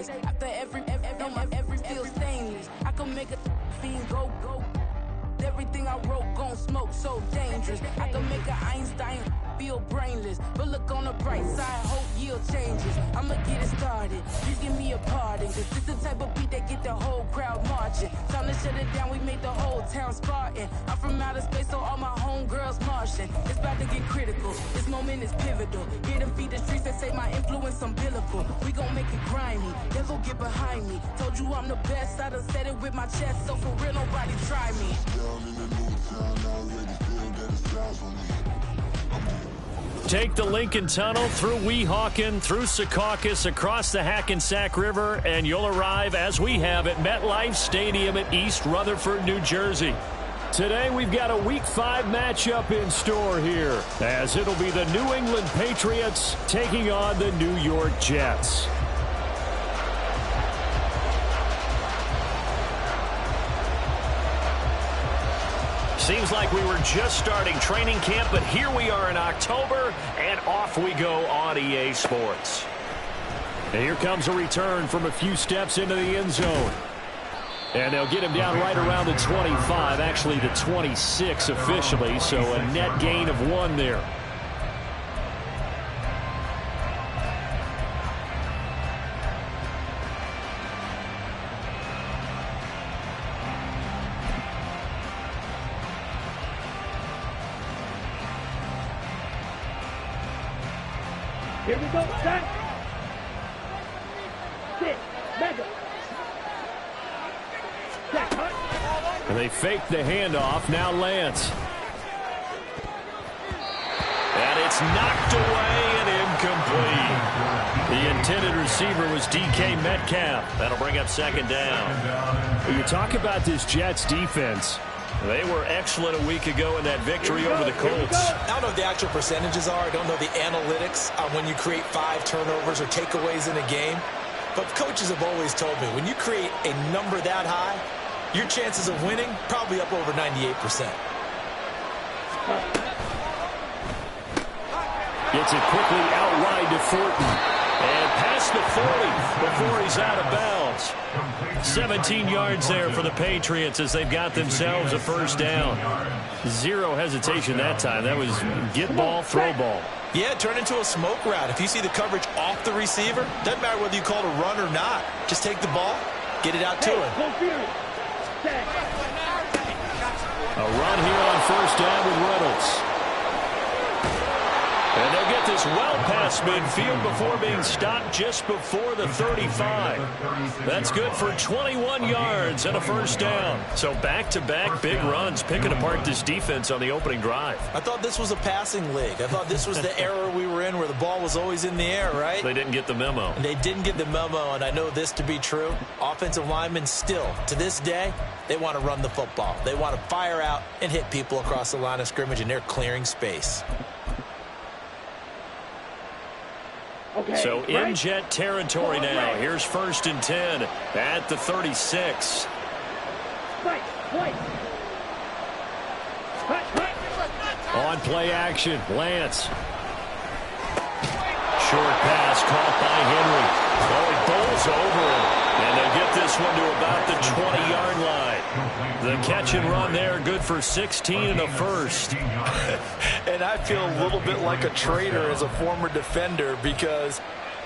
stainless. After every feel stainless. I can make a fiend go. Everything I wrote gon' smoke, so dangerous. I can make an Einstein feel brainless. But look on the bright side, hope yield changes. I'ma get it started, you give me a pardon. Cause this the type of beat that get the whole crowd marching. Time to shut it down, we made the whole town Spartan. I'm from outer space, so all my homegirls Martian. It's about to get critical, this moment is pivotal. Here to feed the streets that say my influence umbilical. We gon' make it grimy, never get behind me. Told you I'm the best, I done said it with my chest. So for real, nobody try me. Take the Lincoln Tunnel through Weehawken, through Secaucus, across the Hackensack River, and you'll arrive, as we have, at MetLife Stadium at East Rutherford, New Jersey. Today we've got a Week 5 matchup in store here, as it'll be the New England Patriots taking on the New York Jets. Seems like we were just starting training camp, but here we are in October, and off we go on EA Sports. And here comes a return from a few steps into the end zone. And they'll get him down right around the 25, actually the 26 officially, so a net gain of 1 there. Here we go, set. Sit, mega. And they fake the handoff. Now Lance. And it's knocked away and incomplete. The intended receiver was DK Metcalf. That'll bring up second down. When you talk about this Jets defense, they were excellent a week ago in that victory over the Colts. I don't know what the actual percentages are. I don't know the analytics on when you create 5 turnovers or takeaways in a game. But coaches have always told me, when you create a number that high, your chances of winning probably up over 98%. Gets it quickly out wide to Thornton. And past the 40 before he's out of bounds. 17 yards there for the Patriots as they've got themselves a first down. Zero hesitation that time. That was get ball, throw ball. Yeah, turn into a smoke route. If you see the coverage off the receiver, doesn't matter whether you call it a run or not. Just take the ball, get it out to him. A run here on first down with Reynolds. And they'll get this well past midfield before being stopped just before the 35. That's good for 21 yards and a first down. So back-to-back big runs picking apart this defense on the opening drive. I thought this was a passing league. I thought this was the era we were in where the ball was always in the air, right? They didn't get the memo. And they didn't get the memo, and I know this to be true. Offensive linemen still, to this day, they want to run the football. They want to fire out and hit people across the line of scrimmage, and they're clearing space. Okay, so in Jet territory now. Here's 1st and 10 at the 36. On play action, Lance. Short pass caught by Henry. Oh, it bowls over him. And they'll get this one to about the 20-yard line. The catch and run there, good for 16 and a first. And I feel a little bit like a traitor as a former defender because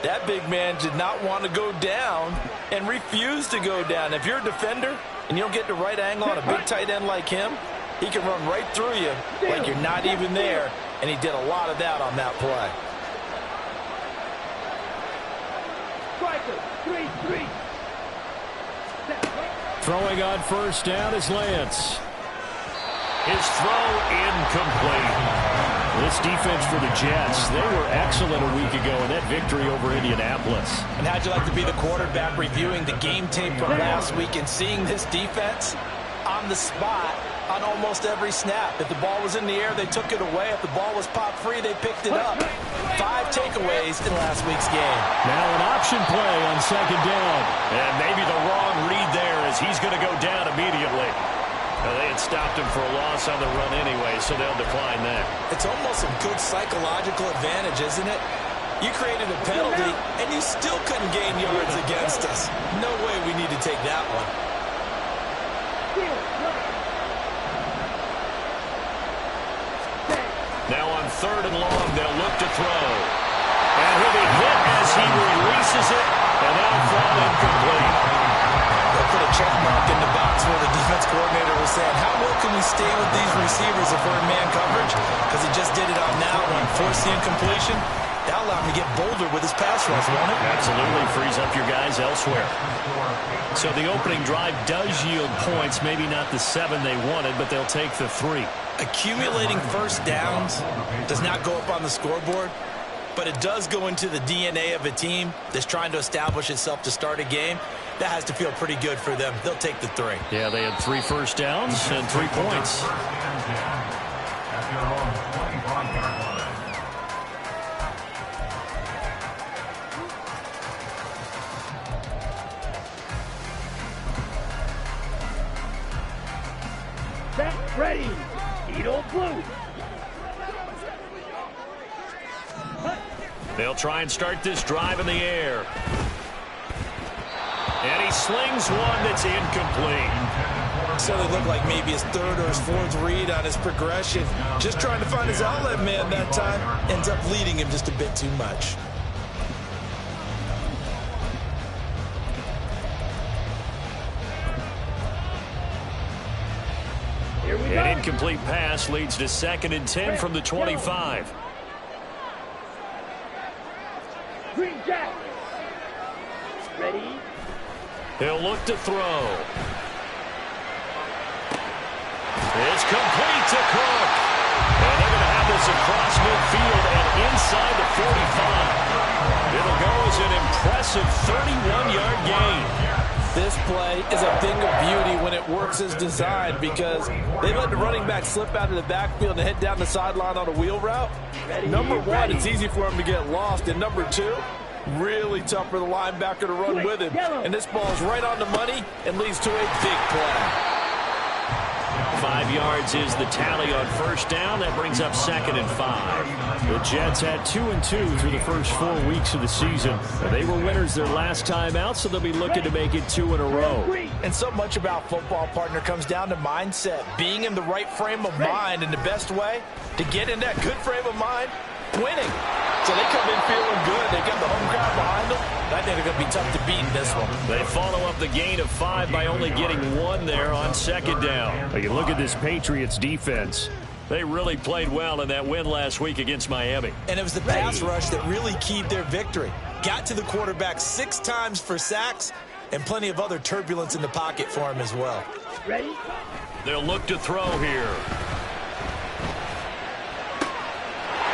that big man did not want to go down and refused to go down. If you're a defender and you don't get the right angle on a big tight end like him, he can run right through you like you're not even there, and he did a lot of that on that play. Throwing on first down is Lance. His throw incomplete. This defense for the Jets, they were excellent a week ago in that victory over Indianapolis. And how'd you like to be the quarterback reviewing the game tape from last week and seeing this defense on the spot on almost every snap? If the ball was in the air, they took it away. If the ball was pop free, they picked it up. 5 takeaways in last week's game. Now an option play on second down. And maybe the wrong read there as he's going to go down immediately. They had stopped him for a loss on the run anyway, so they'll decline that. It's almost a good psychological advantage, isn't it? You created a penalty, and you still couldn't gain yards against us. No way we need to take that one. Now on 3rd and long, they'll look to throw. And he'll be hit as he releases it, and that'll fall incomplete. They'll put a check mark in the box where the defense coordinator was saying, how well can we stay with these receivers if we're in man coverage? Because he just did it on that one, forced the incompletion. That'll allow him to get bolder with his pass rush, won't it? Absolutely frees up your guys elsewhere. So the opening drive does yield points, maybe not the 7 they wanted, but they'll take the 3. Accumulating first downs does not go up on the scoreboard, but it does go into the DNA of a team that's trying to establish itself to start a game. That has to feel pretty good for them. They'll take the 3. Yeah, they had 3 first downs and 3 points. Set, ready. Edo blue. They'll try and start this drive in the air. And he slings one that's incomplete. So they look like maybe his 3rd or his 4th read on his progression. Just trying to find his outlet man that time. Ends up leading him just a bit too much. An incomplete pass leads to 2nd and 10 from the 25. Green Jack. Ready. He'll look to throw. It's complete to Cook. And they're going to have this across midfield and inside the 45. It'll go as an impressive 31-yard gain. This play is a thing of beauty when it works as designed because they let the running back slip out of the backfield and head down the sideline on a wheel route. Number 1, it's easy for him to get lost. And number 2, really tough for the linebacker to run with him. And this ball's right on the money and leads to a big play. 5 yards is the tally on first down. That brings up 2nd and 5. The Jets had 2-2 through the first 4 weeks of the season. They were winners their last time out, so they'll be looking to make it 2 in a row. And so much about football, partner, comes down to mindset. Being in the right frame of mind, and the best way to get in that good frame of mind, winning. So they come in feeling good. They got the home crowd behind them. I think they're going to be tough to beat in this one. They follow up the gain of 5 by only getting 1 there on 2nd down. You look at this Patriots defense. They really played well in that win last week against Miami. And it was the pass rush that really keyed their victory. Got to the quarterback 6 times for sacks and plenty of other turbulence in the pocket for him as well. Ready? They'll look to throw here.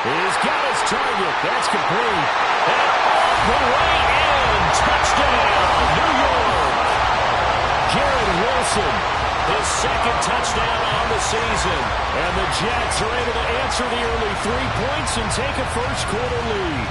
He's got his target. That's complete. And off the way in. Touchdown, New York. Garrett Wilson, his 2nd touchdown on the season. And the Jets are able to answer the early 3 points and take a first-quarter lead.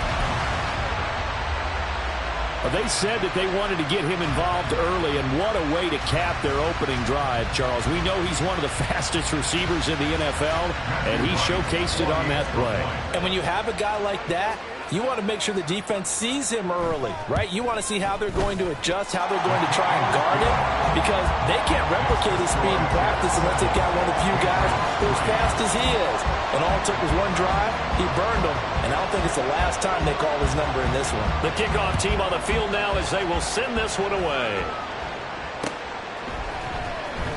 They said that they wanted to get him involved early, and what a way to cap their opening drive, Charles. We know he's one of the fastest receivers in the NFL, and he showcased it on that play. And when you have a guy like that, you want to make sure the defense sees him early, right? You want to see how they're going to adjust, how they're going to try and guard him, because they can't replicate his speed in practice unless they've got one of the few guys who are as fast as he is. And all it took was 1 drive, he burned them, and I don't think it's the last time they call his number in this one. The kickoff team on the field now as they will send this one away.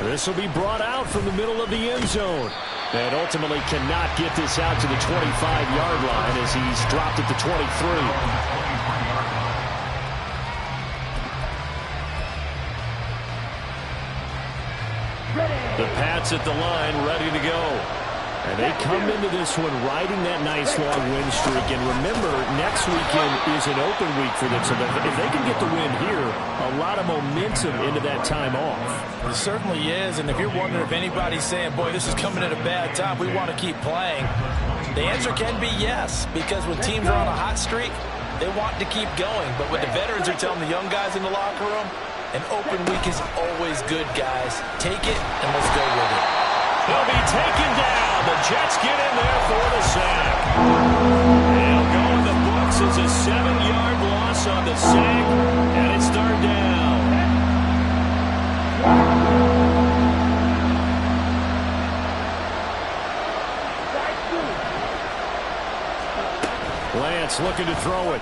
This will be brought out from the middle of the end zone. And ultimately cannot get this out to the 25-yard line as he's dropped at the 23. The Pats at the line, ready to go. And they come into this one riding that nice long win streak. And remember, next weekend is an open week for them. So if they can get the win here, a lot of momentum into that time off. It certainly is. And if you're wondering if anybody's saying, boy, this is coming at a bad time, we want to keep playing, the answer can be yes. Because when teams are on a hot streak, they want to keep going. But what the veterans are telling the young guys in the locker room, an open week is always good, guys. Take it and let's go with it. He'll be taken down. The Jets get in there for the sack. They'll go in the books forces a 7-yard loss on the sack, and it's third down. Lance looking to throw it.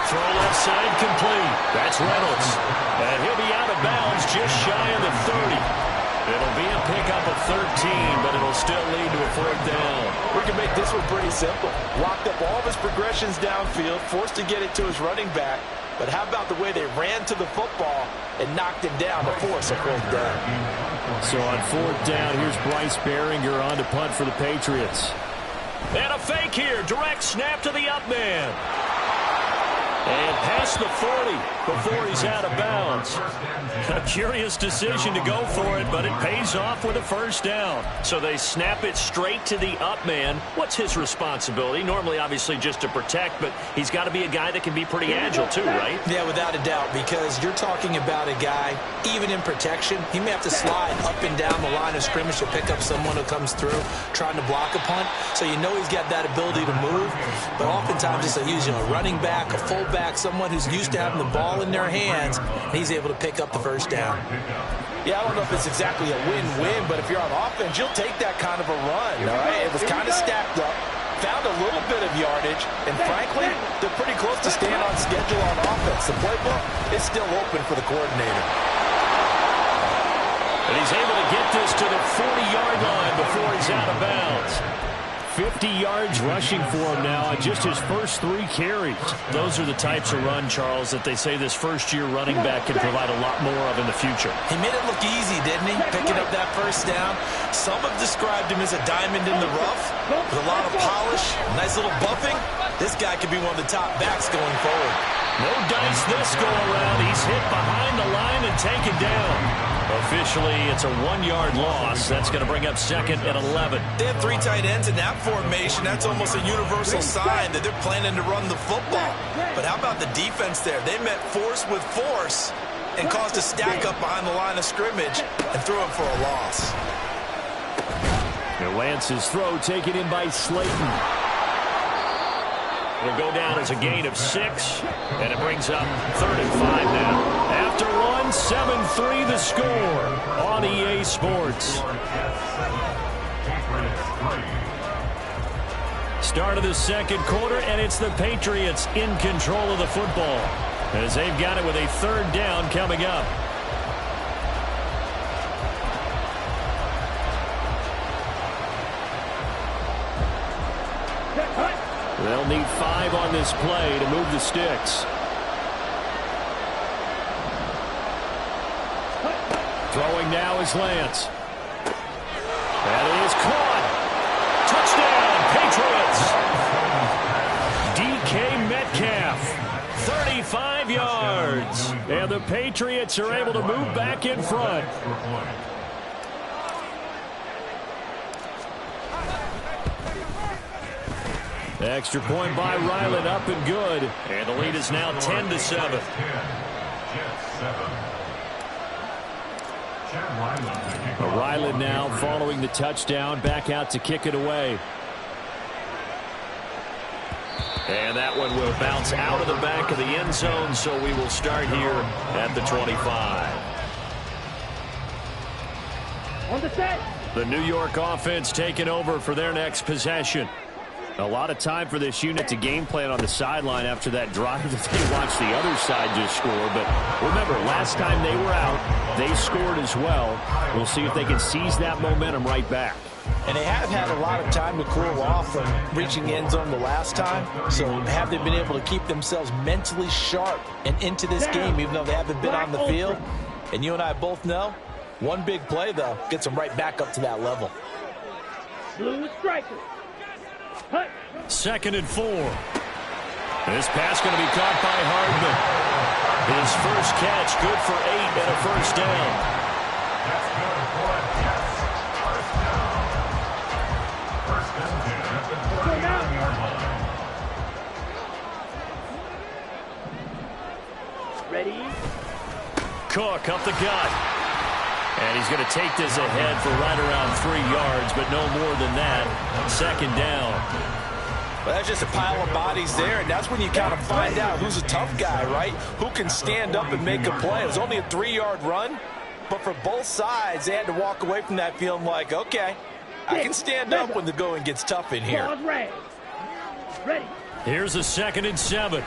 Throw left side complete. That's Reynolds. And he'll be out of bounds just shy of the 30. It'll be a pickup of 13, but it'll still lead to a fourth down. We can make this one pretty simple. Locked up all of his progressions downfield, forced to get it to his running back. But how about the way they ran to the football and knocked him down to force a fourth down? So on fourth down, here's Bryce Behringer on to punt for the Patriots. And a fake here. Direct snap to the up man. And past the 40 before he's out of bounds. A curious decision to go for it, but it pays off with a first down. So they snap it straight to the up man. What's his responsibility? Normally, obviously, just to protect, but he's got to be a guy that can be pretty agile too, right? Yeah, without a doubt, because you're talking about a guy, even in protection, he may have to slide up and down the line of scrimmage to pick up someone who comes through trying to block a punt. So you know he's got that ability to move, but oftentimes it's using a running back, a fullback, someone who's used to having the ball in their hands, and he's able to pick up the first down. Yeah, I don't know if it's exactly a win-win, but if you're on offense, you'll take that kind of a run, all right? It was kind of stacked up, found a little bit of yardage, and frankly, they're pretty close to staying on schedule on offense. The playbook is still open for the coordinator. And he's able to get this to the 40-yard line before he's out of bounds. 50 yards rushing for him now on just his first 3 carries. Those are the types of run, Charles, that they say this first-year running back can provide a lot more of in the future. He made it look easy, didn't he? Picking up that first down. Some have described him as a diamond in the rough with a lot of polish, nice little buffing. This guy could be one of the top backs going forward. No dice this go-around. He's hit behind the line and taken down. Officially, it's a 1-yard loss. That's going to bring up second and 11. They have 3 tight ends in that formation. That's almost a universal sign that they're planning to run the football. But how about the defense there? They met force with force and caused a stack up behind the line of scrimmage and threw him for a loss. Now Lance's throw taken in by Slayton. It'll go down as a gain of 6, and it brings up 3rd and 5 now. After one, 7-3 the score on EA Sports. Start of the second quarter, and it's the Patriots in control of the football as they've got it with a 3rd down coming up. They'll need 5 on this play to move the sticks. Throwing now is Lance. That is caught. Touchdown, Patriots. DK Metcalf, 35 yards. And the Patriots are able to move back in front. Extra point by Ryland, up and good. And the lead is now 10-7. Ryland now following the touchdown, back out to kick it away. And that one will bounce out of the back of the end zone, so we will start here at the 25. On the set. The New York offense taking over for their next possession. A lot of time for this unit to game plan on the sideline after that drive that they watched the other side just score. But remember, last time they were out, they scored as well. We'll see if they can seize that momentum right back. And they have had a lot of time to cool off from reaching the end zone the last time. So have they been able to keep themselves mentally sharp and into this game, even though they haven't been on the field? And you and I both know, one big play, though, gets them right back up to that level. Blue striker. 2nd and 4. This pass going to be caught by Hardman. His first catch, good for 8 and a first down. Ready? Cook up the gut. And he's going to take this ahead for right around 3 yards, but no more than that. 2nd down. Well, that's just a pile of bodies there, and that's when you kind of find out who's a tough guy, right? Who can stand up and make a play. It was only a 3-yard run, but for both sides, they had to walk away from that feeling like, okay, I can stand up when the going gets tough in here. Ready. Here's a 2nd and 7.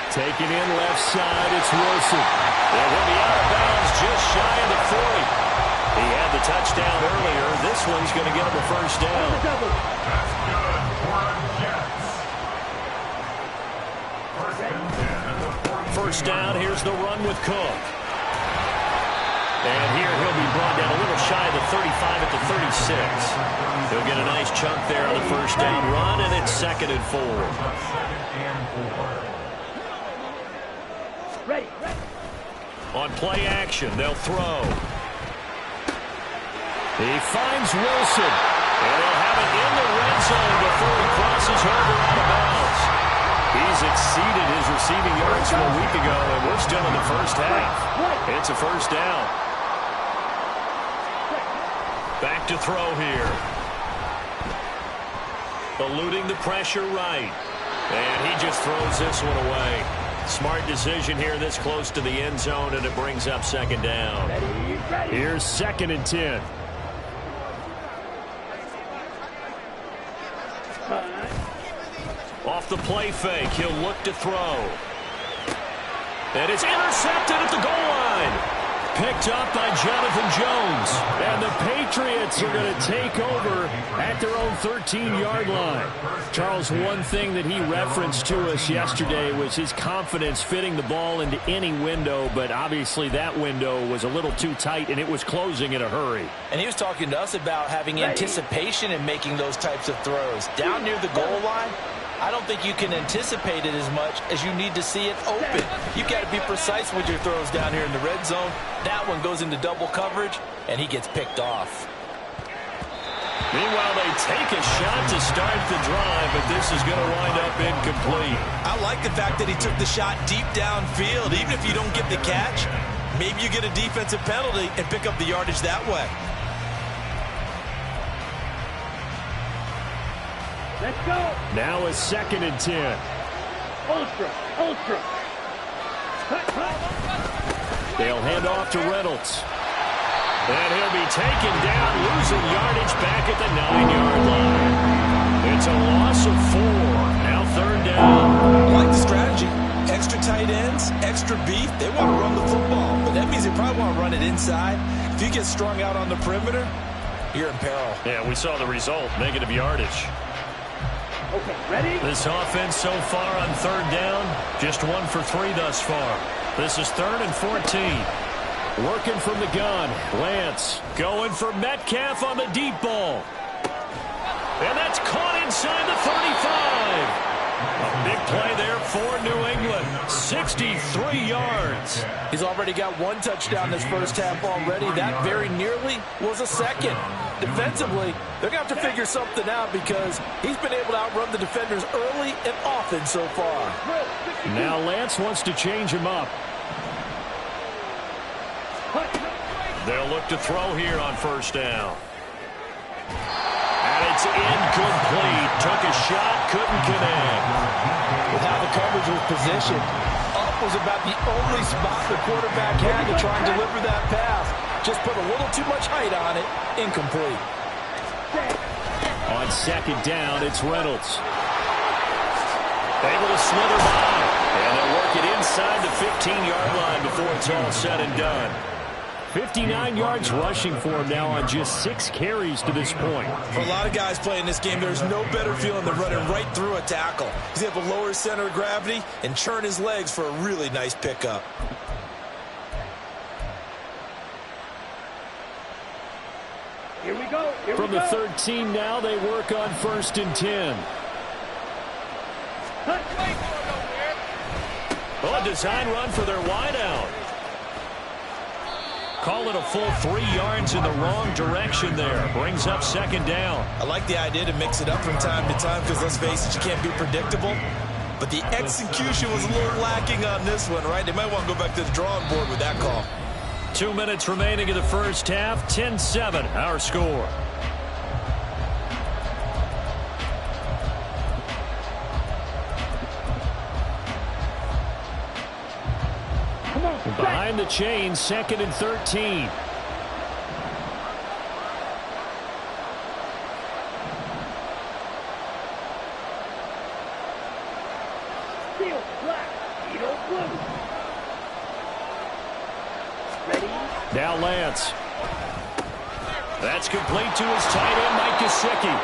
Taking in left side, it's Wilson. It will be out of bounds just shy of the 40. He had the touchdown earlier. This one's going to get him a first down. First down, here's the run with Cook. And here he'll be brought down a little shy of the 35 at the 36. He'll get a nice chunk there on the first down run, and it's 2nd and 4. Ready. On play action, they'll throw. He finds Wilson, and he'll have it in the red zone before he crosses over out of bounds. He's exceeded his receiving yards from a week ago, and we're still in the first half. It's a first down. Back to throw here. Eluding the pressure right. And he just throws this one away. Smart decision here this close to the end zone, and it brings up 2nd down. Here's 2nd and 10. Off the play fake, he'll look to throw. And it's intercepted at the goal line. Picked up by Jonathan Jones. And the Patriots are going to take over at their own 13-yard line. Charles, one thing that he referenced to us yesterday was his confidence fitting the ball into any window, but obviously that window was a little too tight, and it was closing in a hurry. And he was talking to us about having anticipation in making those types of throws. Down near the goal line, I don't think you can anticipate it as much as you need to see it open. You've got to be precise with your throws down here in the red zone. That one goes into double coverage, and he gets picked off. Meanwhile, they take a shot to start the drive, but this is going to wind up incomplete. I like the fact that he took the shot deep downfield. Even if you don't get the catch, maybe you get a defensive penalty and pick up the yardage that way. Let's go. Now a 2nd and 10. Ultra. They'll hand off to Reynolds. And he'll be taken down, losing yardage back at the 9-yard line. It's a loss of 4. Now 3rd down. I like the strategy. Extra tight ends, extra beef. They want to run the football, but that means they probably want to run it inside. If you get strung out on the perimeter, you're in peril. Yeah, we saw the result, negative yardage. Okay, ready? This offense so far on 3rd down, just 1 for 3 thus far. This is 3rd and 14. Working from the gun. Lance going for Metcalf on the deep ball. And that's caught inside the 35. A big play there for New England. 63 yards. He's already got 1 touchdown this first half already. That very nearly was a 2nd. Defensively, they're going to have to figure something out because he's been able to outrun the defenders early and often so far. Now Lance wants to change him up. They'll look to throw here on 1st down. And it's incomplete. Took a shot, couldn't connect. With how the coverage was positioned, up was about the only spot the quarterback had to try and deliver that pass. Just put a little too much height on it. Incomplete. On 2nd down, it's Reynolds. Able to slither by. And they'll work it inside the 15-yard line before it's all said and done. 59 yards rushing for him now on just 6 carries to this point. For a lot of guys playing this game, there's no better feeling than running right through a tackle. He's able to lower his center of gravity and churn his legs for a really nice pickup. Here we go. From the 13 now, they work on 1st and 10. Oh, a design run for their wideout. Call it a full 3 yards in the wrong direction there. Brings up 2nd down. I like the idea to mix it up from time to time because, let's face it, you can't be predictable. But the execution was a little lacking on this one, right? They might want to go back to the drawing board with that call. 2 minutes remaining in the first half. 10-7, our score. Behind the chain, 2nd and 13. Steel, black, Edo, blue. Ready? Now Lance. That's complete to his tight end, Mike Gesicki.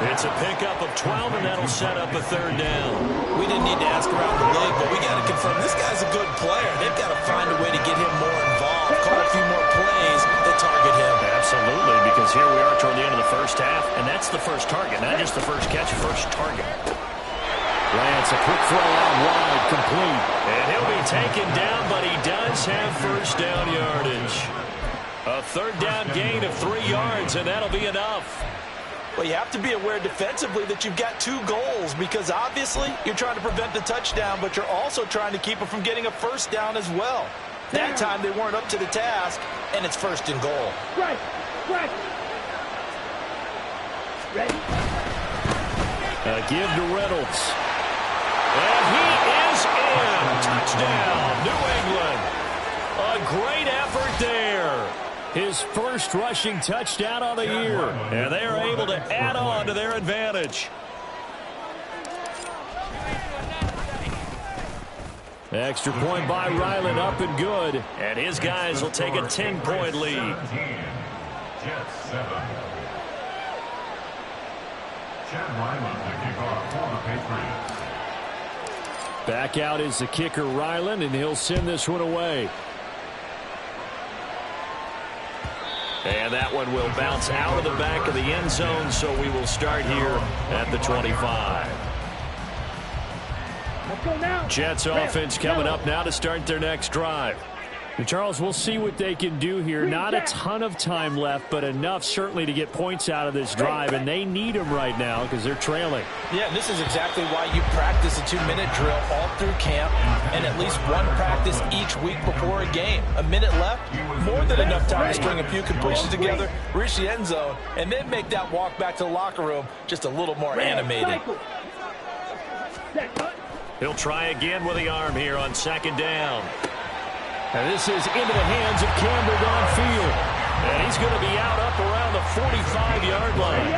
It's a pickup of 12, and that'll set up a 3rd down. We didn't need to ask around the league, but we got to confirm this guy's a good player. They've got to find a way to get him more involved, call a few more plays that target him. Absolutely, because here we are toward the end of the first half, and that's the first target, not just the first catch, first target. Lance, a quick throw out wide, complete. And he'll be taken down, but he does have first down yardage. A 3rd down gain of 3 yards, and that'll be enough. Well, you have to be aware defensively that you've got 2 goals because obviously you're trying to prevent the touchdown, but you're also trying to keep it from getting a first down as well. That time they weren't up to the task, and it's 1st and goal. Right. Ready? A give to Reynolds. And he is in. Touchdown, New England. A great effort there. His first rushing touchdown on the year. And they are able to add on to their advantage. Extra point by Ryland, up and good. And his guys will take a 10-point lead. Jets 7. Chad Ryland to kick off for the Patriots. Back out is the kicker, Ryland, and he'll send this one away. And that one will bounce out of the back of the end zone, so we will start here at the 25. Let's go now. Jets offense coming up now to start their next drive. And Charles, we'll see what they can do here. Not a ton of time left, but enough certainly to get points out of this drive, and they need them right now because they're trailing. Yeah, this is exactly why you practice a 2-minute drill all through camp and at least one practice each week before a game. A minute left, more than enough time to string a few completions together, reach the end zone, and then make that walk back to the locker room just a little more animated. He'll try again with the arm here on 2nd down. And this is into the hands of Campbell downfield. And he's going to be out up around the 45-yard line.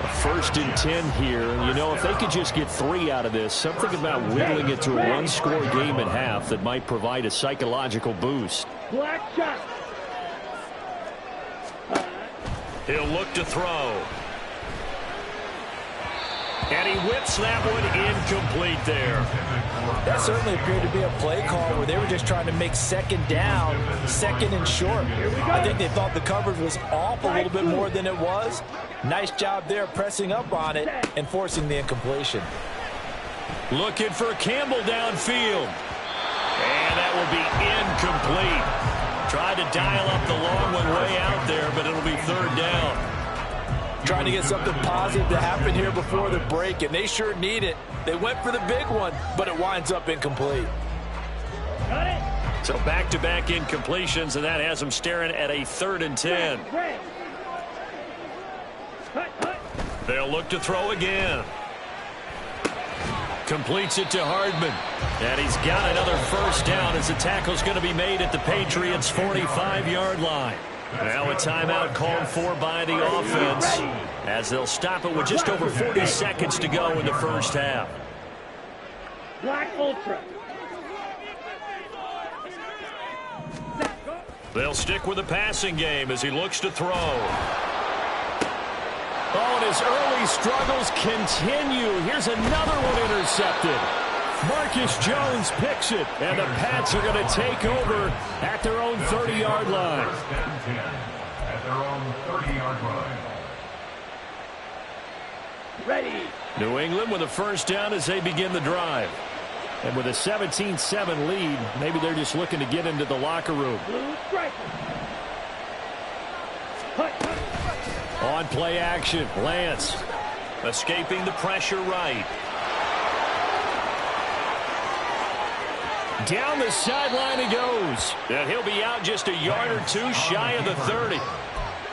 A 1st and 10 here. And, you know, if they could just get 3 out of this, something about whittling it to a 1-score game at half that might provide a psychological boost. Black shot. He'll look to throw. And he whips that one incomplete there. That certainly appeared to be a play call where they were just trying to make 2nd down, 2nd and short. I think they thought the coverage was off a little bit more than it was. Nice job there pressing up on it and forcing the incompletion. Looking for Campbell downfield. And that will be incomplete. Tried to dial up the long one way out there, but it'll be 3rd down. Trying to get something positive to happen here before the break, and they sure need it. They went for the big one, but it winds up incomplete. Got it. So back-to-back incompletions, and that has them staring at a 3rd and 10. They'll look to throw again. Completes it to Hardman. And he's got another 1st down as the tackle's going to be made at the Patriots' 45-yard line. Now a timeout called for by the offense as they'll stop it with just over 40 seconds to go in the first half. Black Ultra. They'll stick with the passing game as he looks to throw. Oh, and his early struggles continue. Here's another one intercepted. Marcus Jones picks it, and the Pats are going to take over at their own 30-yard line. At their own 30-yard line. Ready. New England with a 1st down as they begin the drive. And with a 17-7 lead, maybe they're just looking to get into the locker room. Blue striker. On play action, Lance escaping the pressure right. Down the sideline he goes. And he'll be out just a yard or two shy of the 30.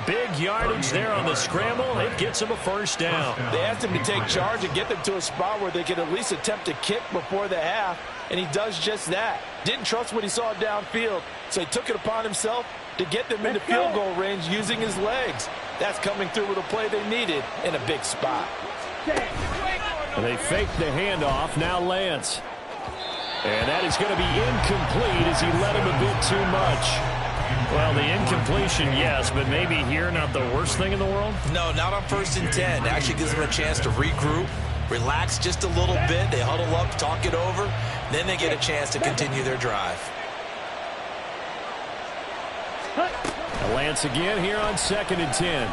Big yardage there on the scramble. It gets him a first down. They asked him to take charge and get them to a spot where they could at least attempt to kick before the half, and he does just that. Didn't trust what he saw downfield, so he took it upon himself to get them into field goal range using his legs. That's coming through with a play they needed in a big spot. They fake the handoff. Now Lance. And that is going to be incomplete as he led him a bit too much. Well, the incompletion, yes, but maybe here not the worst thing in the world? No, not on 1st and 10. Actually gives them a chance to regroup, relax just a little bit. They huddle up, talk it over. Then they get a chance to continue their drive. Lance again here on 2nd and 10.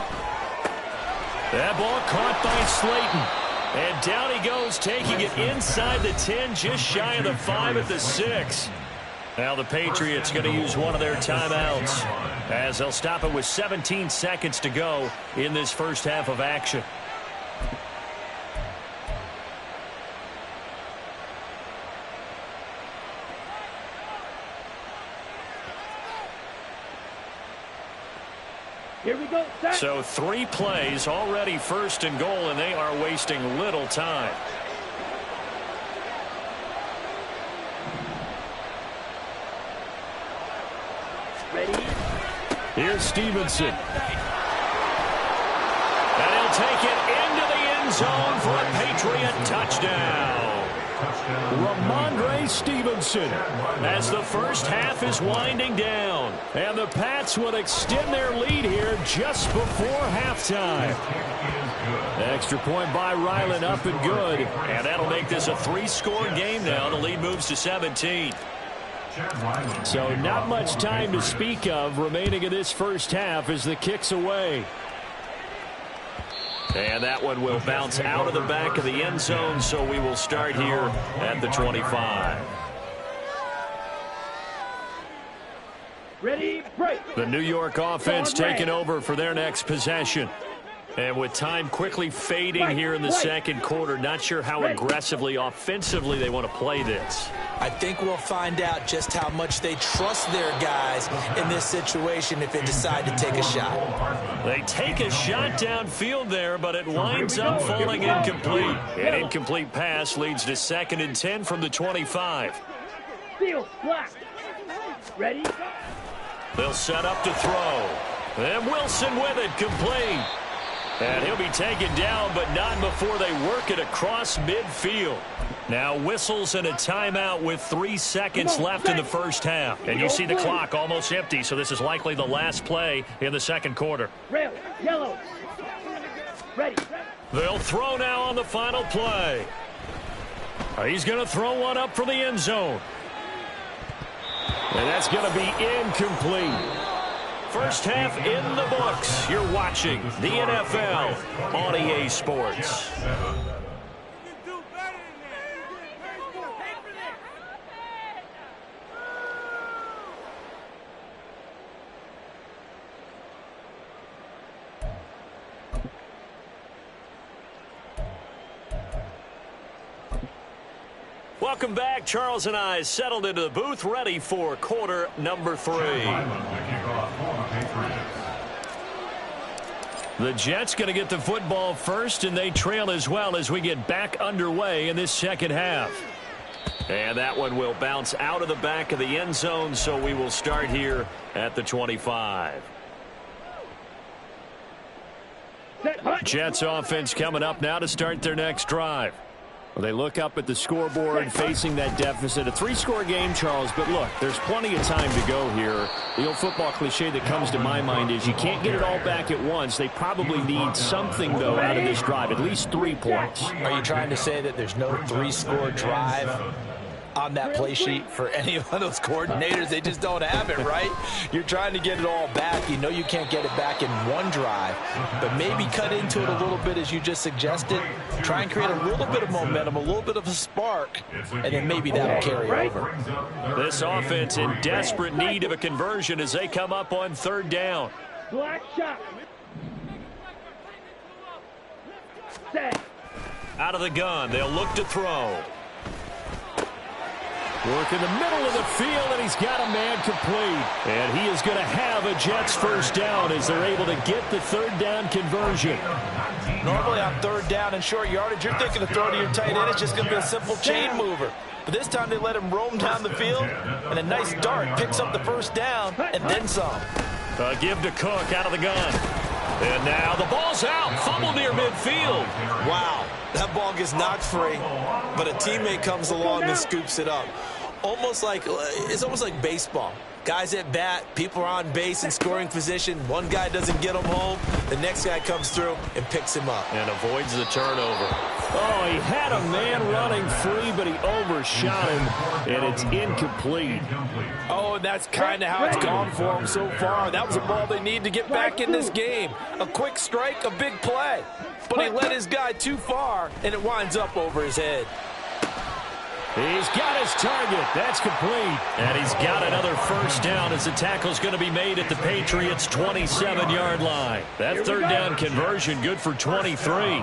That ball caught by Slayton. And down he goes, taking it inside the 10, just shy of the 5 at the 6. Now the Patriots going to use one of their timeouts as they'll stop it with 17 seconds to go in this first half of action. Here we go, set. So 3 plays already 1st and goal, and they are wasting little time. Ready? Here's Stevenson. And he'll take it into the end zone for a Patriot touchdown. Ramondre Stevenson as the first half is winding down. And the Pats will extend their lead here just before halftime. Extra point by Ryland, up and good. And that'll make this a 3-score game now. The lead moves to 17. So not much time to speak of remaining in this first half as the kick's away. And that one will bounce out of the back of the end zone, so we will start here at the 25. Ready, break. The New York offense taking over for their next possession. And with time quickly fading here in the second quarter, not sure how aggressively, offensively they want to play this. I think we'll find out just how much they trust their guys in this situation if they decide to take a shot. They take a shot downfield there, but it winds up falling incomplete. An incomplete pass leads to 2nd and 10 from the 25. Field block. Ready? They'll set up to throw. And Wilson with it, complete. And he'll be taken down, but not before they work it across midfield. Now whistles and a timeout with 3 seconds left in the first half. And you see the clock almost empty, so this is likely the last play in the second quarter. Red, yellow. Ready. They'll throw now on the final play. He's going to throw one up for the end zone. And that's going to be incomplete. First half in the books. You're watching the NFL on EA Sports. Welcome back. Charles and I settled into the booth, ready for quarter number 3. The Jets going to get the football first, and they trail as well as we get back underway in this second half. And that one will bounce out of the back of the end zone, so we will start here at the 25. Jets offense coming up now to start their next drive. Well, they look up at the scoreboard facing that deficit. A 3-score game, Charles, but look, there's plenty of time to go here. The old football cliche that comes to my mind is you can't get it all back at once. They probably need something, though, out of this drive, at least 3 points. Are you trying to say that there's no 3-score drive on that play sheet for any of those coordinators? They just don't have it, right? You're trying to get it all back. You know you can't get it back in one drive, but maybe cut into it a little bit as you just suggested. Try and create a little bit of momentum, a little bit of a spark, and then maybe that'll carry over. This offense in desperate need of a conversion as they come up on 3rd down. Black shot. Set. Out of the gun, they'll look to throw. Work in the middle of the field, and he's got a man complete. And he is going to have a Jets first down as they're able to get the third down conversion. Normally on third down and short yardage, you're thinking to throw to your tight end. It's just going to be a simple chain mover. But this time they let him roam down the field, and a nice dart picks up the first down and then some. Give to Cook out of the gun. And now the ball's out. Fumble near midfield. Wow, that ball gets knocked free, but a teammate comes along and scoops it up. It's almost like baseball. Guys at bat, people are on base in scoring position. One guy doesn't get him home. The next guy comes through and picks him up. And avoids the turnover. Oh, he had a man running free, but he overshot him, and it's incomplete. Oh, and that's kind of how it's gone for him so far. That was a ball they need to get back in this game. A quick strike, a big play. But he led his guy too far, and it winds up over his head. He's got his target. That's complete. And he's got another first down as the tackle's going to be made at the Patriots' 27-yard line. That third down conversion good for 23.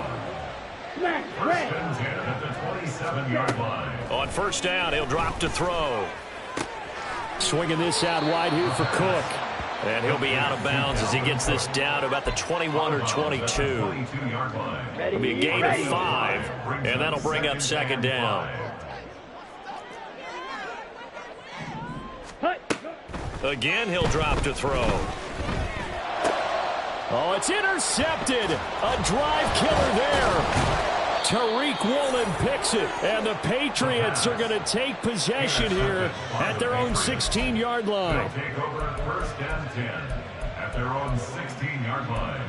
On first down, he'll drop to throw. Swinging this out wide here for Cook. And he'll be out of bounds as he gets this down to about the 21 or 22. It'll be a gain of 5, and that'll bring up second down. Again, he'll drop to throw. Oh, it's intercepted. A drive killer there. Tariq Woolen picks it, and the Patriots are going to take possession here at their own 16-yard line. They'll take over first and 10 at their own 16-yard line.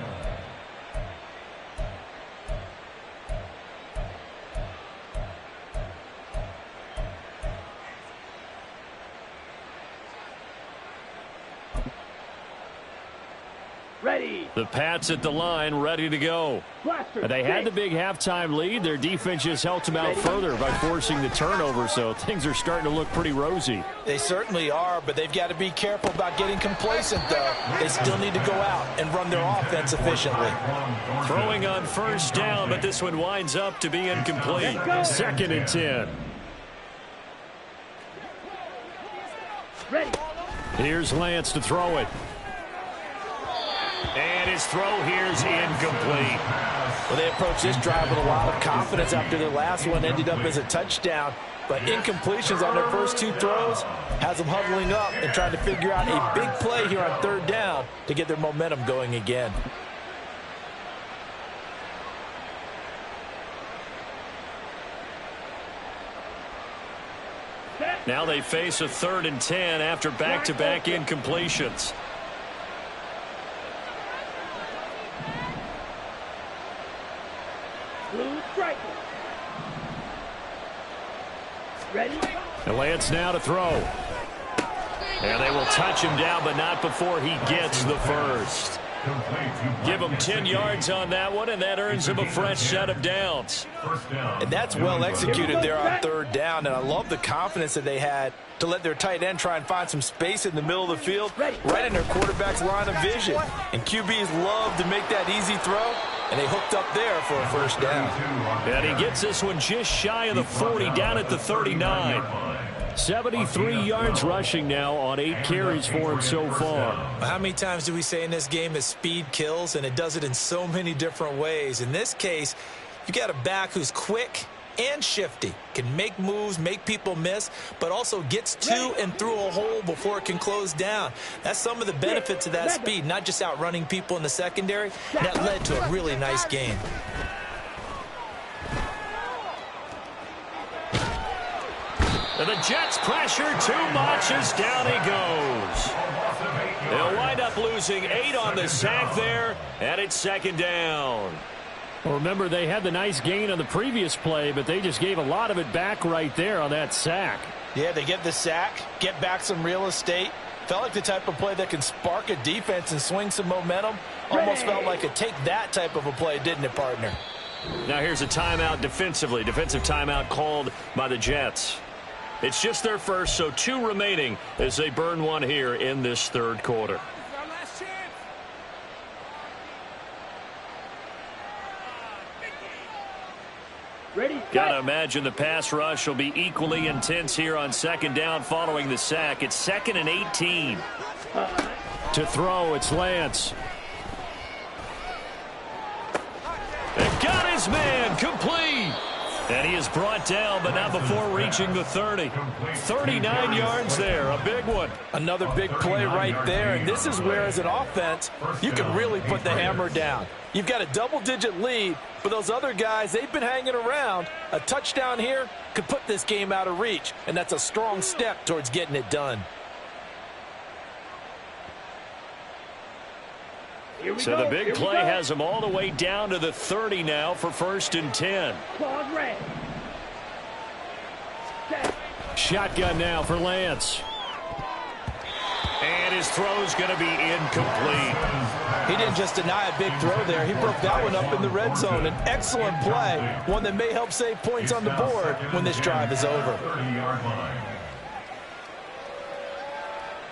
Ready. The Pats at the line, ready to go. They had the big halftime lead. Their defense just helped them out further by forcing the turnover, so things are starting to look pretty rosy. They certainly are, but they've got to be careful about getting complacent, though. They still need to go out and run their offense efficiently. Throwing on first down, but this one winds up to be incomplete. Second and 10. Ready. Here's Lance to throw it. And his throw here's incomplete. Well, they approached this drive with a lot of confidence after their last one ended up as a touchdown. But incompletions on their first two throws has them huddling up and trying to figure out a big play here on third down to get their momentum going again. Now they face a 3rd and 10 after back-to-back incompletions. Blue striker. Ready. And Lance now to throw. And they will touch him down, but not before he gets the first. Give him 10 yards on that one, and that earns him a fresh set of downs. And that's well executed there on third down, and I love the confidence that they had to let their tight end try and find some space in the middle of the field, right in their quarterback's line of vision. And QBs love to make that easy throw, and they hooked up there for a first down. And he gets this one just shy of the 40, down at the 39. 73 yards rushing now on 8 carries for him so far. How many times do we say in this game that speed kills, and it does it in so many different ways? In this case, you got a back who's quick and shifty, can make moves, make people miss, but also gets to and through a hole before it can close down. That's some of the benefits of that speed, not just outrunning people in the secondary. That led to a really nice game. And the Jets pressure too much as down he goes. They'll wind up losing 8 on the sack there, and it's second down. Well, remember, they had the nice gain on the previous play, but they just gave a lot of it back right there on that sack. Yeah, they get the sack, get back some real estate. Felt like the type of play that can spark a defense and swing some momentum. Almost felt like a take that type of a play, didn't it, partner? Now here's a timeout defensively. Defensive timeout called by the Jets. It's just their first, so 2 remaining as they burn one here in this third quarter. Ready. Got to imagine the pass rush will be equally intense here on second down following the sack. It's 2nd and 18. To throw, it's Lance. They've got his man complete. And he is brought down, but not before reaching the 30. 39 yards there, a big one. Another big play right there, and this is where, as an offense, you can really put the hammer down. You've got a double-digit lead, but those other guys, they've been hanging around. A touchdown here could put this game out of reach, and that's a strong step towards getting it done. So the big play has them all the way down to the 30 now for 1st and 10. Shotgun now for Lance. And his throw's going to be incomplete. He didn't just deny a big throw there. He broke that one up in the red zone. An excellent play, one that may help save points on the board when this drive is over.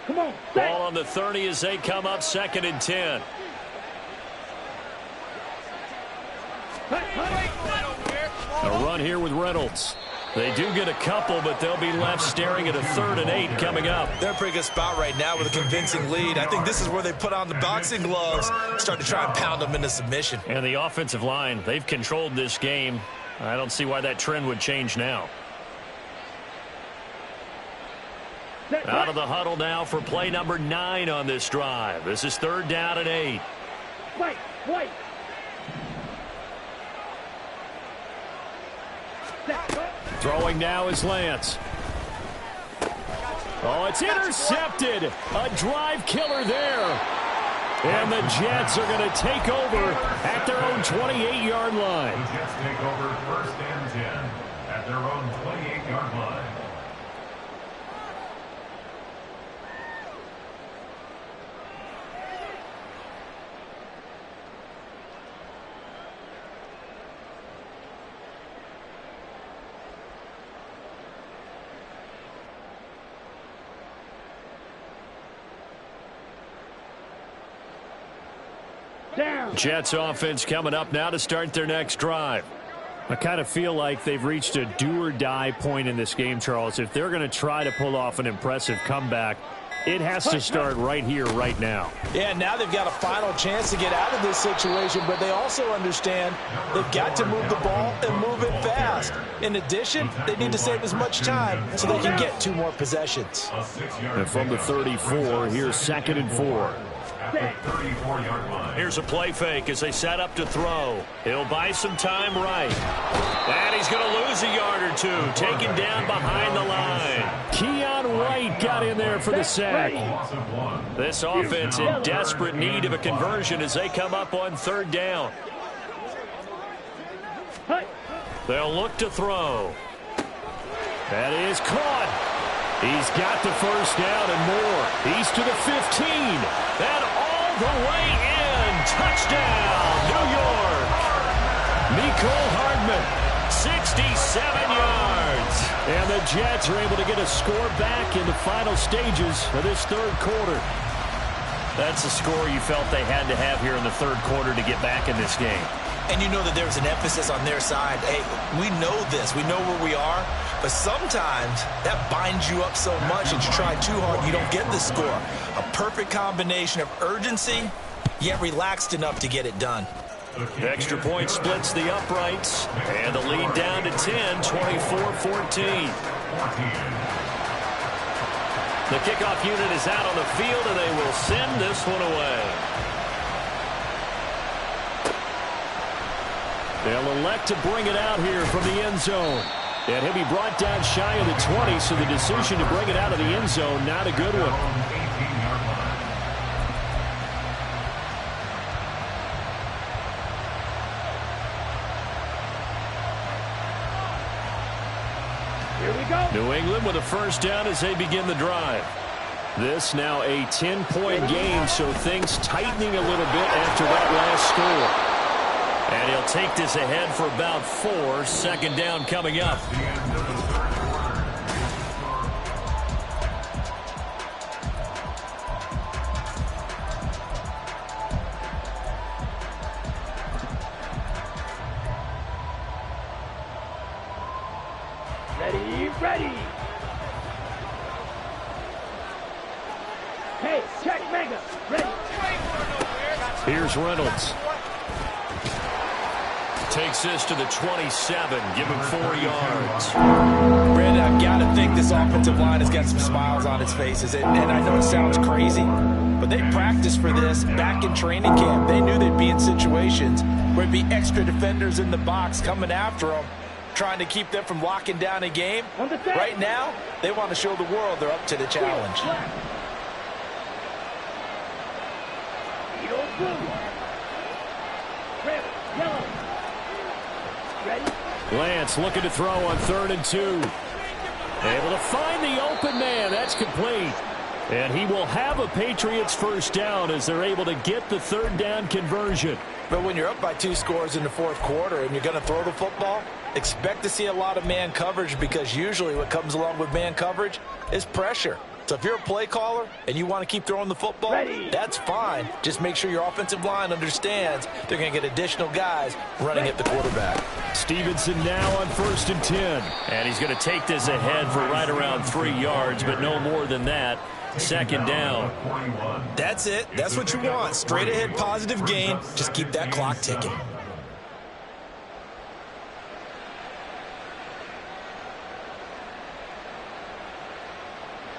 Come on, ball on the 30 as they come up 2nd and 10. A run here with Reynolds. They do get a couple, but they'll be left staring at a 3rd and 8 coming up. They're in a pretty good spot right now with a convincing lead. I think this is where they put on the boxing gloves, start to try and pound them into submission. And the offensive line, they've controlled this game. I don't see why that trend would change now. Out of the huddle now for play number 9 on this drive. This is 3rd down and 8. Wait. Throwing now is Lance. Oh, it's intercepted. A drive killer there. And the Jets are going to take over at their own 28-yard line. The Jets take over 1st and 10 at their own 28-yard line. Jets offense coming up now to start their next drive. I kind of feel like they've reached a do-or-die point in this game, Charles. If they're going to try to pull off an impressive comeback, it has to start right here, right now. Yeah, now they've got a final chance to get out of this situation, but they also understand they've got to move the ball and move it fast. In addition, they need to save as much time so they can get 2 more possessions. And from the 34, here's 2nd and 4. Here's a play fake as they set up to throw. He'll buy some time right. And he's going to lose a yard or 2. Taken down behind the line. Keon White got in there for the sack. This offense in desperate need of a conversion as they come up on 3rd down. They'll look to throw. That is caught. He's got the 1st down and more. He's to the 15. And all the way in. Touchdown, New York. Mecole Hardman, 67 yards. And the Jets are able to get a score back in the final stages of this 3rd quarter. That's a score you felt they had to have here in the 3rd quarter to get back in this game. And you know that there's an emphasis on their side. Hey, we know this. We know where we are. But sometimes that binds you up so much that you try too hard and you don't get the score. A perfect combination of urgency, yet relaxed enough to get it done. Extra point splits the uprights. And the lead down to 10, 24-14. The kickoff unit is out on the field, and they will send this one away. They'll elect to bring it out here from the end zone. And he'll be brought down shy of the 20, so the decision to bring it out of the end zone, not a good one. Here we go. New England with a 1st down as they begin the drive. This now a 10-point game, so things tightening a little bit after that last score. And he'll take this ahead for about 4. 2nd down coming up. Hey, check mega. Ready. Here's Reynolds. Takes this to the 27. Give him 4 yards. Brandon, I've got to think this offensive line has got some smiles on its faces. And I know it sounds crazy, but they practiced for this back in training camp. They knew they'd be in situations where there'd be extra defenders in the box coming after them, trying to keep them from locking down a game. Right now, they want to show the world they're up to the challenge. Red, yellow. Ready? Lance looking to throw on 3rd and 2. Able to find the open man. That's complete. And he will have a Patriots first down as they're able to get the 3rd down conversion. But when you're up by 2 scores in the 4th quarter and you're going to throw the football, expect to see a lot of man coverage, because usually what comes along with man coverage is pressure. So if you're a play caller and you want to keep throwing the football, that's fine. Just make sure your offensive line understands they're going to get additional guys running at the quarterback. Stevenson now on 1st and 10. And he's going to take this ahead for right around 3 yards, but no more than that. 2nd down. That's it. That's what you want. Straight ahead positive gain. Just keep that clock ticking.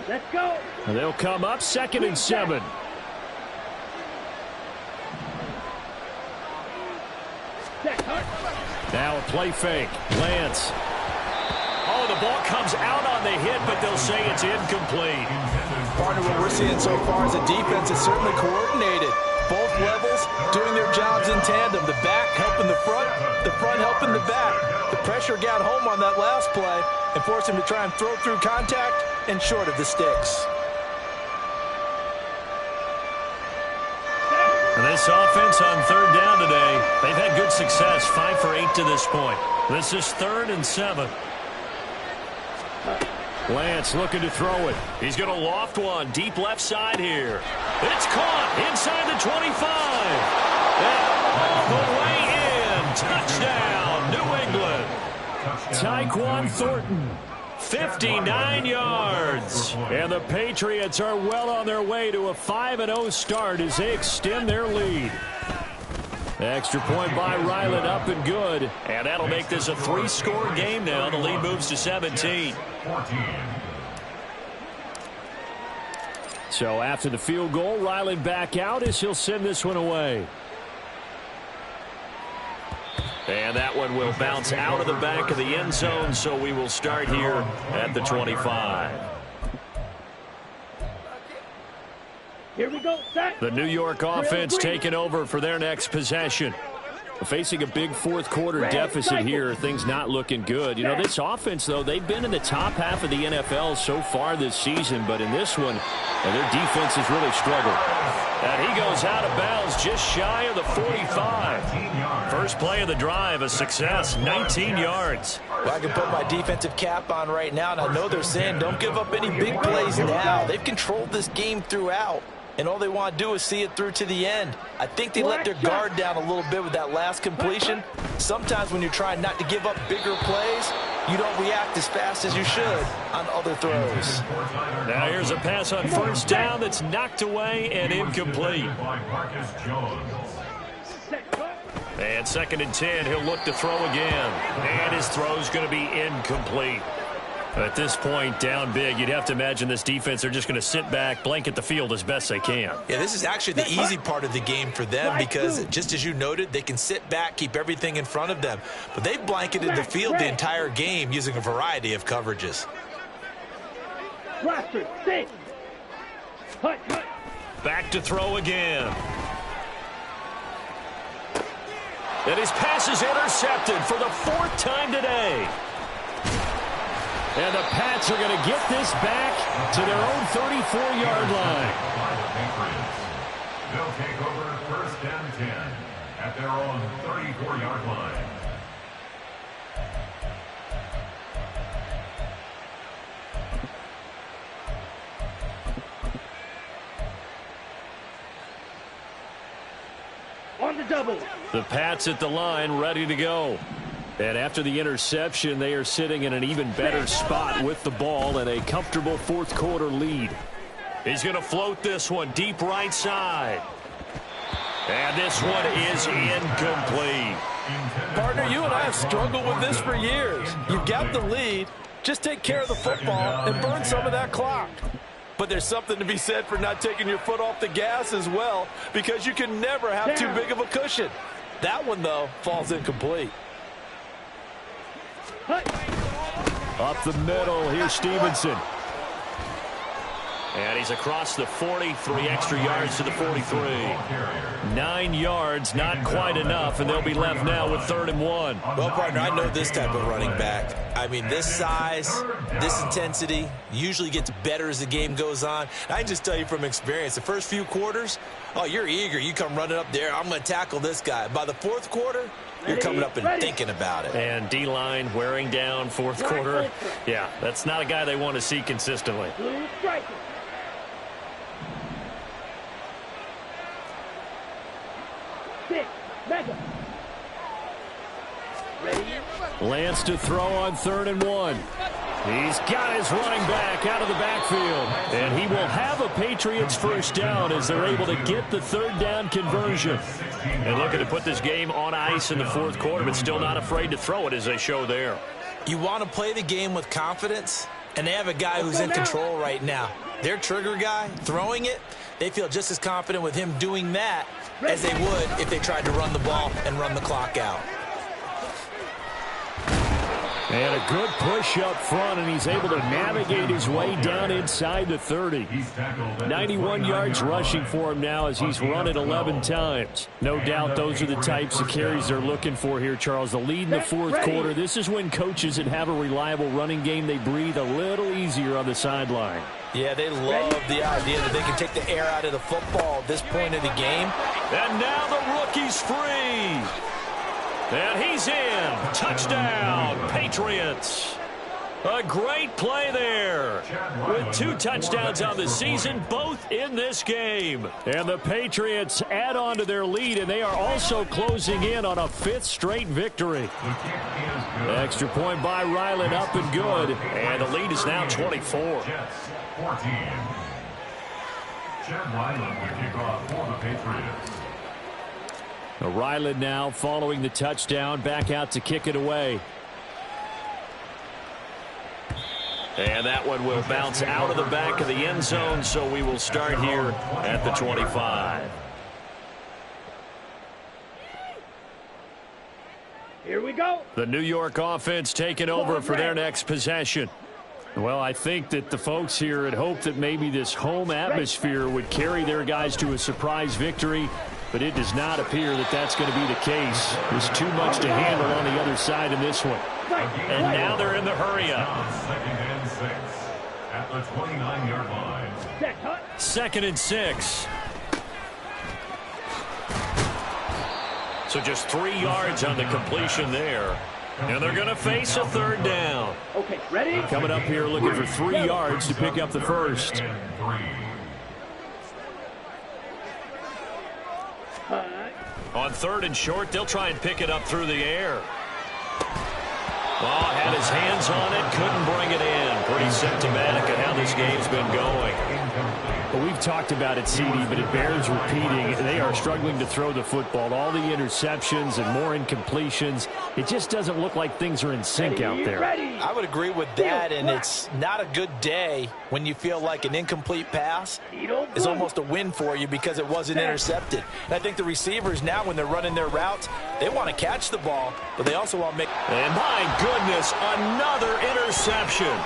Let's go. And they'll come up 2nd and 7. Now a play fake. Lance. Oh, the ball comes out on the hit, but they'll say it's incomplete. Partner, what we're seeing so far is the defense is certainly coordinated. Both levels doing their jobs in tandem. The back helping the front helping the back. The pressure got home on that last play and forced him to try and throw through contact and short of the sticks. And this offense on 3rd down today, they've had good success, 5 for 8 to this point. This is 3rd and 7. Lance looking to throw it. He's going to loft one deep left side here. It's caught inside the 25. And all the way in. Touchdown, New England. Tyquan Thornton, 59 yards. And the Patriots are well on their way to a 5-0 start as they extend their lead. Extra point by Ryland, up and good. And that'll make this a 3-score game now. The lead moves to 17. So after the field goal, Ryland back out as he'll send this one away. And that one will bounce out of the back of the end zone, so we will start here at the 25. Here we go, set. The New York offense taking over for their next possession. Facing a big 4th quarter deficit here, things not looking good. You know, this offense, though, they've been in the top half of the NFL so far this season, but in this one, their defense has really struggled. And he goes out of bounds just shy of the 45. First play of the drive, a success, 19 yards. Well, I can put my defensive cap on right now, and I know they're saying don't give up any big plays now. They've controlled this game throughout, and all they want to do is see it through to the end. I think they let their guard down a little bit with that last completion. Sometimes when you're trying not to give up bigger plays, you don't react as fast as you should on other throws. Now here's a pass on 1st down that's knocked away and incomplete. And 2nd and 10, he'll look to throw again. And his throw's going to be incomplete. At this point, down big, you'd have to imagine this defense are just going to sit back, blanket the field as best they can. Yeah, this is actually the easy part of the game for them because, just as you noted, they can sit back, keep everything in front of them. But they've blanketed the field the entire game using a variety of coverages. Blaster, sit. Hut. Back to throw again. And his pass is intercepted for the 4th time today. And the Pats are going to get this back to their own 34-yard line. They'll take over 1st and 10 at their own 34-yard line. On the double. The Pats at the line, ready to go. And after the interception, they are sitting in an even better spot with the ball and a comfortable 4th quarter lead. He's going to float this one deep right side. And this one is incomplete. Partner, you and I have struggled with this for years. You've got the lead. Just take care of the football and burn some of that clock. But there's something to be said for not taking your foot off the gas as well, because you can never have too big of a cushion. That one, though, falls incomplete. Up the middle, here's Stevenson. And he's across the 40, 3 extra yards to the 43. 9 yards, not quite enough, and they'll be left now with 3rd and 1. Well, partner, I know this type of running back. I mean, this size, this intensity usually gets better as the game goes on. I can just tell you from experience, the first few quarters, oh, you're eager. You come running up there, I'm going to tackle this guy. By the 4th quarter, you're coming up and thinking about it. And D-line wearing down 4th quarter. Yeah, that's not a guy they want to see consistently. Lance to throw on 3rd and 1. He's got his running back out of the backfield. And he will have a Patriots first down as they're able to get the 3rd down conversion. And looking to put this game on ice in the 4th quarter, but still not afraid to throw it as they show there. You want to play the game with confidence, and they have a guy who's in control right now. Their trigger guy, throwing it, they feel just as confident with him doing that as they would if they tried to run the ball and run the clock out. And a good push up front, and he's able to navigate his way down inside the 30. 91 yards rushing for him now as he's run it 11 times. No doubt those are the types of carries they're looking for here, Charles. The lead in the 4th quarter. This is when coaches that have a reliable running game, they breathe a little easier on the sideline. Yeah, they love the idea that they can take the air out of the football at this point of the game. And now the rookie's free. And he's in. Touchdown, Patriots. A great play there. With 2 touchdowns on the season, both in this game. And the Patriots add on to their lead, and they are also closing in on a 5th straight victory. Extra point by Ryland, up and good. And the lead is now 24. 14. Chad Ryland will kick off for the Patriots. Ryland now following the touchdown, back out to kick it away. And that one will bounce out of the back of the end zone, so we will start here at the 25. Here we go. The New York offense taking over for their next possession. Well, I think that the folks here had hoped that maybe this home atmosphere would carry their guys to a surprise victory, but it does not appear that that's going to be the case. There's too much to handle on the other side in this one. And now they're in the hurry-up. 2nd and 6 at the 29-yard line. 2nd and 6. So just 3 yards on the completion there. And they're going to face a 3rd down. Okay, ready? Coming up here looking for 3 yards to pick up the first. On 3rd and short, they'll try and pick it up through the air. Oh, had his hands on it, couldn't bring it in. Pretty symptomatic of how this game's been going. Well, we've talked about it, CD, but it bears repeating. They are struggling to throw the football. All the interceptions and more incompletions. It just doesn't look like things are in sync out there. I would agree with that, and it's not a good day when you feel like an incomplete pass is almost a win for you because it wasn't intercepted. And I think the receivers now, when they're running their routes, they want to catch the ball, but they also want to make... And my goodness, another interception.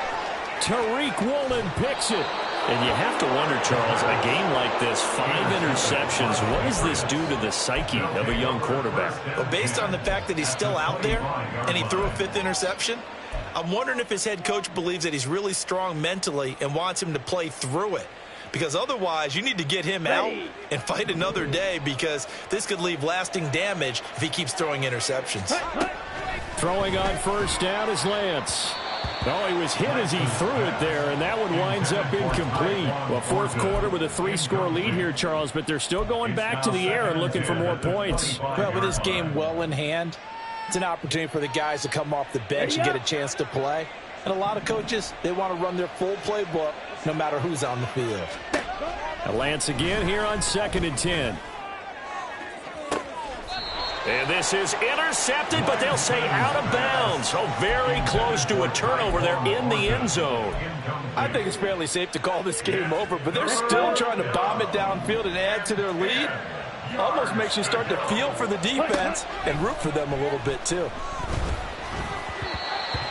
Tariq Woolen picks it. And you have to wonder, Charles, a game like this, 5 interceptions, what does this do to the psyche of a young quarterback? Well, based on the fact that he's still out there and he threw a 5th interception, I'm wondering if his head coach believes that he's really strong mentally and wants him to play through it. Because otherwise, you need to get him out and fight another day, because this could leave lasting damage if he keeps throwing interceptions. Throwing on 1st down is Lance. Oh, he was hit as he threw it there, and that one winds up incomplete. Well, 4th quarter with a 3-score lead here, Charles, but they're still going back to the air and looking for more points. Well, with this game well in hand, it's an opportunity for the guys to come off the bench and get a chance to play. And a lot of coaches, they want to run their full playbook no matter who's on the field. A Lance again here on 2nd and 10. And this is intercepted, but they'll say out of bounds. So very close to a turnover there in the end zone. I think it's fairly safe to call this game over, but they're still trying to bomb it downfield and add to their lead. Almost makes you start to feel for the defense and root for them a little bit too.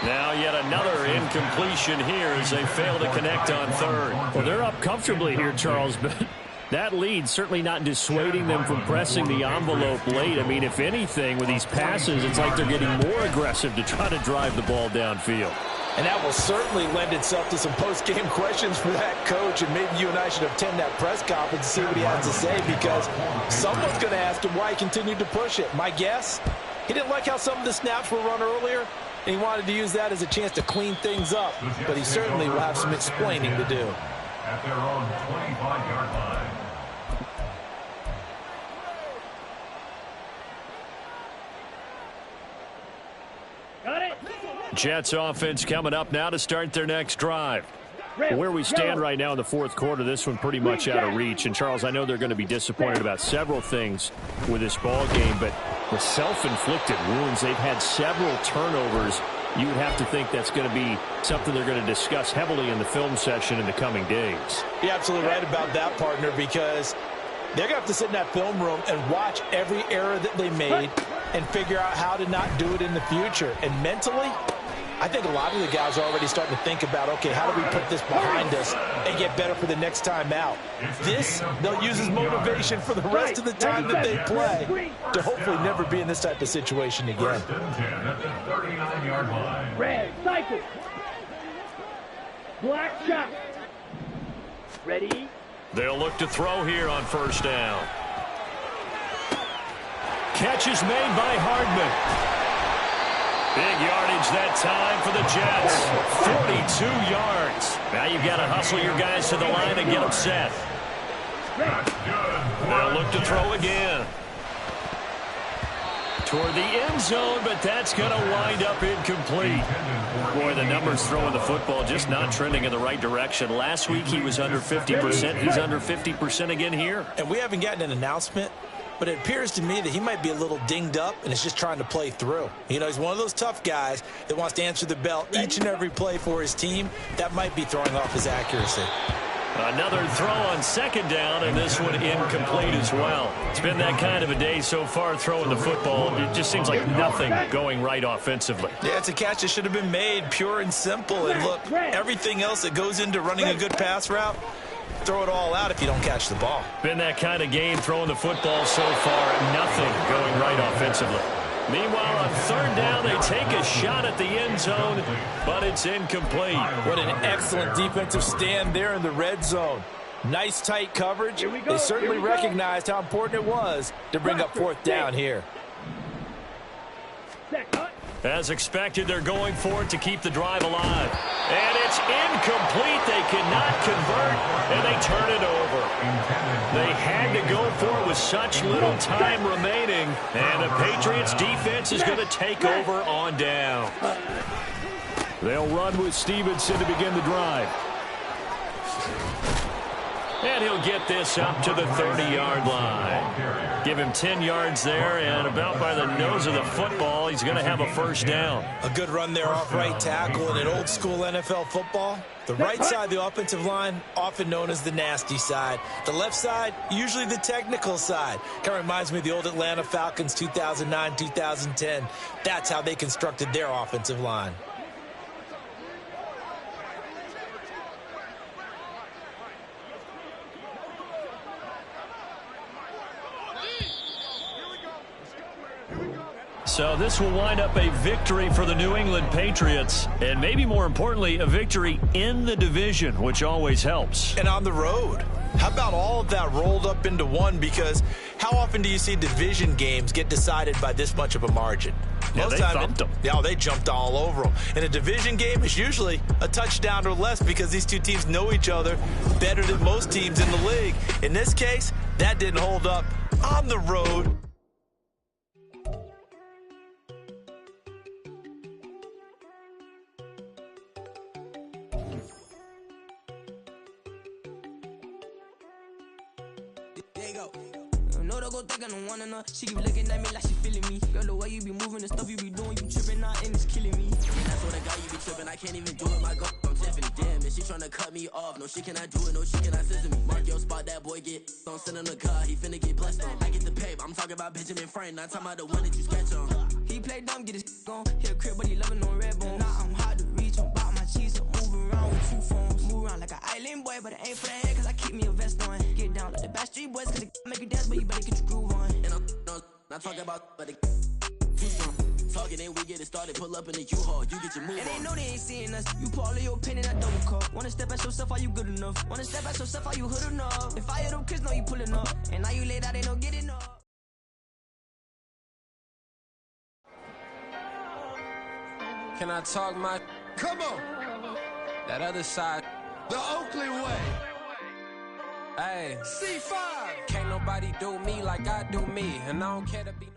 Now yet another incompletion here as they fail to connect on 3rd. Well, they're up comfortably here, Charles, but that lead certainly not dissuading them from pressing the envelope late. I mean, if anything, with these passes, it's like they're getting more aggressive to try to drive the ball downfield. And that will certainly lend itself to some post-game questions for that coach, and maybe you and I should attend that press conference to see what he has to say, because someone's going to ask him why he continued to push it. My guess, he didn't like how some of the snaps were run earlier, and he wanted to use that as a chance to clean things up, but he certainly will have some explaining to do. At their own 25-yard line. Got it. Jets offense coming up now to start their next drive. Where we stand right now in the 4th quarter, this one pretty much out of reach. And, Charles, I know they're going to be disappointed about several things with this ball game, but the self-inflicted wounds, they've had several turnovers. You would have to think that's going to be something they're going to discuss heavily in the film session in the coming days. You're absolutely right about that, partner, because they're going to have to sit in that film room and watch every error that they made and figure out how to not do it in the future. And mentally, I think a lot of the guys are already starting to think about, okay, how do we put this behind us and get better for the next time out? This, they'll use as motivation for the rest of the time that they play to hopefully never be in this type of situation again. 1st and 10 at the 39-yard line. Red, cycle. Black shot. Ready. They'll look to throw here on 1st down. Catch is made by Hardman. Big yardage that time for the Jets. 42 yards. Now you've got to hustle your guys to the line and get them set. They'll look to throw again. Toward the end zone, but that's going to wind up incomplete. Boy, the numbers throwing the football just not trending in the right direction. Last week he was under 50%. He's under 50% again here. And we haven't gotten an announcement, but it appears to me that he might be a little dinged up and is just trying to play through. You know, he's one of those tough guys that wants to answer the bell each and every play for his team. That might be throwing off his accuracy. Another throw on 2nd down, and this one incomplete as well. It's been that kind of a day so far throwing the football. It just seems like nothing going right offensively. Yeah, it's a catch that should have been made, pure and simple. And look, everything else that goes into running a good pass route, throw it all out if you don't catch the ball. Been that kind of game throwing the football so far. Nothing going right offensively. Meanwhile, on 3rd down, they take a shot at the end zone, but it's incomplete. What an excellent defensive stand there in the red zone. Nice tight coverage. They certainly recognized how important it was to bring up 4th down here. As expected, they're going for it to keep the drive alive. And it's incomplete. They cannot convert, and they turn it over. They had to go for it with such little time remaining, and the Patriots defense is going to take over on down. They'll run with Stevenson to begin the drive. And he'll get this up to the 30-yard line. Give him 10 yards there, and about by the nose of the football, he's going to have a 1st down. A good run there off right tackle. In an old-school NFL football, the right side of the offensive line, often known as the nasty side. The left side, usually the technical side. Kind of reminds me of the old Atlanta Falcons 2009, 2010. That's how they constructed their offensive line. So this will wind up a victory for the New England Patriots, and maybe more importantly, a victory in the division, which always helps. And on the road. How about all of that rolled up into one? Because how often do you see division games get decided by this much of a margin? Yeah, Most they thumped them. Yeah, they jumped all over them. In a division game, it's usually a touchdown or less because these two teams know each other better than most teams in the league. In this case, that didn't hold up. On the road, There you go. No, don't go think I don't want enough. She keep looking at me like she feeling me. Girl, the way you be moving, the stuff you be doing, you tripping out and it's killing me. And I swear to God, you be tripping, I can't even do it, my God, I'm Tiffany. Damn, and she tryna cut me off. No, she cannot do it, no, she cannot scissor me. Mark your spot, that boy get don't send him a car, he finna get blessed on. I get the pay, I'm talking about Benjamin Franklin, not talking about the one that you sketch on. He play dumb, get his on. Hit a crib, but he loving on red bone. Now I'm hard to reach, I'm about my cheese, I'm moving around with 2 phones. Move around like an island boy, but it ain't for the head, cause I keep me a vest on. Get down like the Backstreet Boys, cause they make you dance, but you better get your groove on. And I'm not talking about, but talking and we get it started, pull up in the U-Haul, you get your move on. And they know they ain't seeing us, you pull all of your pen in that double cup. Wanna step at yourself, are you good enough? Wanna step at yourself, are you hood enough? If I hear them kids, know you pulling up. And now you laid out, they don't get enough. Can I talk my... Come on! That other side. The Oakley way! Hey. C5! Can't nobody do me like I do me. And I don't care to be...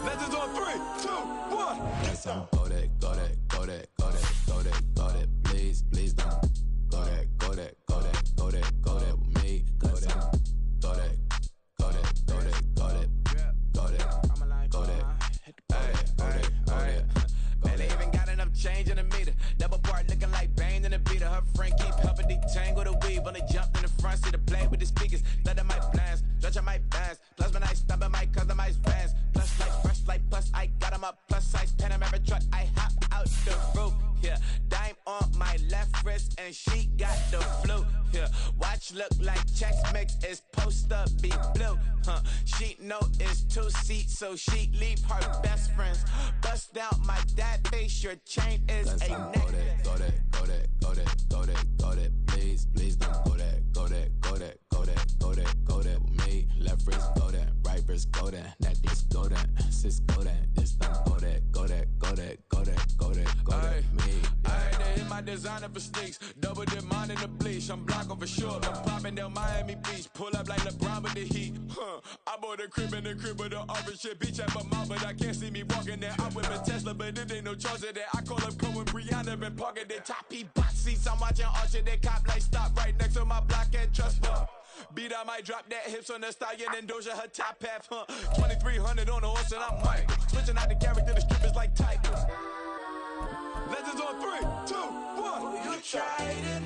Legends on 3, 2, 1. Yes, I'm go that, go that, go that, go that, go that, go that. Please, please don't. Go that, go that, go that, go that, go that with me. Go that, go that, go that, go that, go that, go that, go that. Man, they even got enough change in the meter. Double part looking like Bane in the beater. Her friend keep helping detangle the weave. On the jump in the front, see the play with the speakers. Let them might blast, judge I might dance. Plus when I stop at my customize fans. Plus like fresh like plus I got them up. Plus size Panamera truck, I hop out the roof. Yeah, dime on my left wrist and she got the flu. Yeah, watch look like checks mix is post up be blue. She know it's 2 seats, so she leave her best friends. Bust out my dad face, your chain is a necklace. Go that, go that, go that, go that, go that. Please, please don't go that, go that, go that, go that, go that, go that with me. Left wrist go that, right wrist go that, necklace go that, sis go that, this don't go that, go that, go that, go that, go that, go that with me. I had to hit my designer for sneaks, double dip mine in the bleach. I'm blocking for sure, I'm popping down Miami Beach, pull up like LeBron with the heat. I bought a crib in the crib with the orange shit, beach at my mouth, but I can't see me walking there. I'm with a Tesla, but it ain't no charge of that. I call up Cohen, Brianna, been parking their top P box seats. I'm watching Archer, they cop like stop right next to my block and trust her. Beat, I might drop that hips on the stallion and Doja her top half, 2300 on the horse and I'm white. Switching out the character, the strippers like Tigers. Legends on 3, 2, 1. You tried it.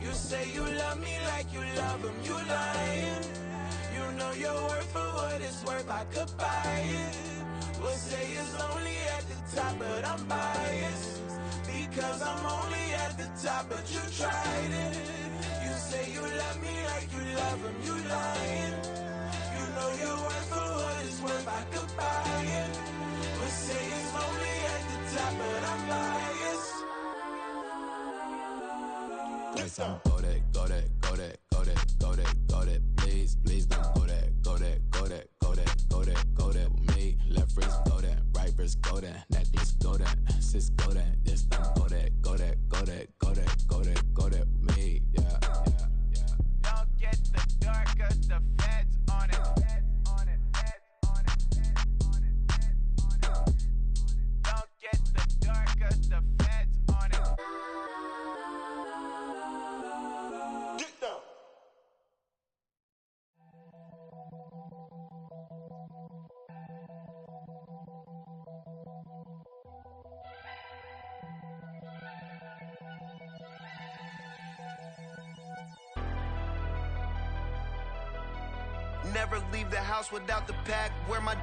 You say you love me like you love him. You lying. You know your worth for what it's worth. I could buy it. We'll say it's only at the top, but I'm biased because I'm only at the top. But you tried it. You say you love me like you love him. You lying. You know your worth for what it's worth. I could buy it. We'll say it's only at the top, but I'm biased. Yes, I'm go that, go that, go that, go that, go that, go that. Please, please don't go that, go that, go that, go that, go that, go that with me. Left wrist go that, right wrist go that, necklace go that, sis go that, this don't go that, go that, go that, go that, go that, go that with me. Yeah, yeah, yeah. Don't get the dark, cause the feds on it. Don't get the dark, cause the feds on it. Get down! Never leave the house without the pack. Where my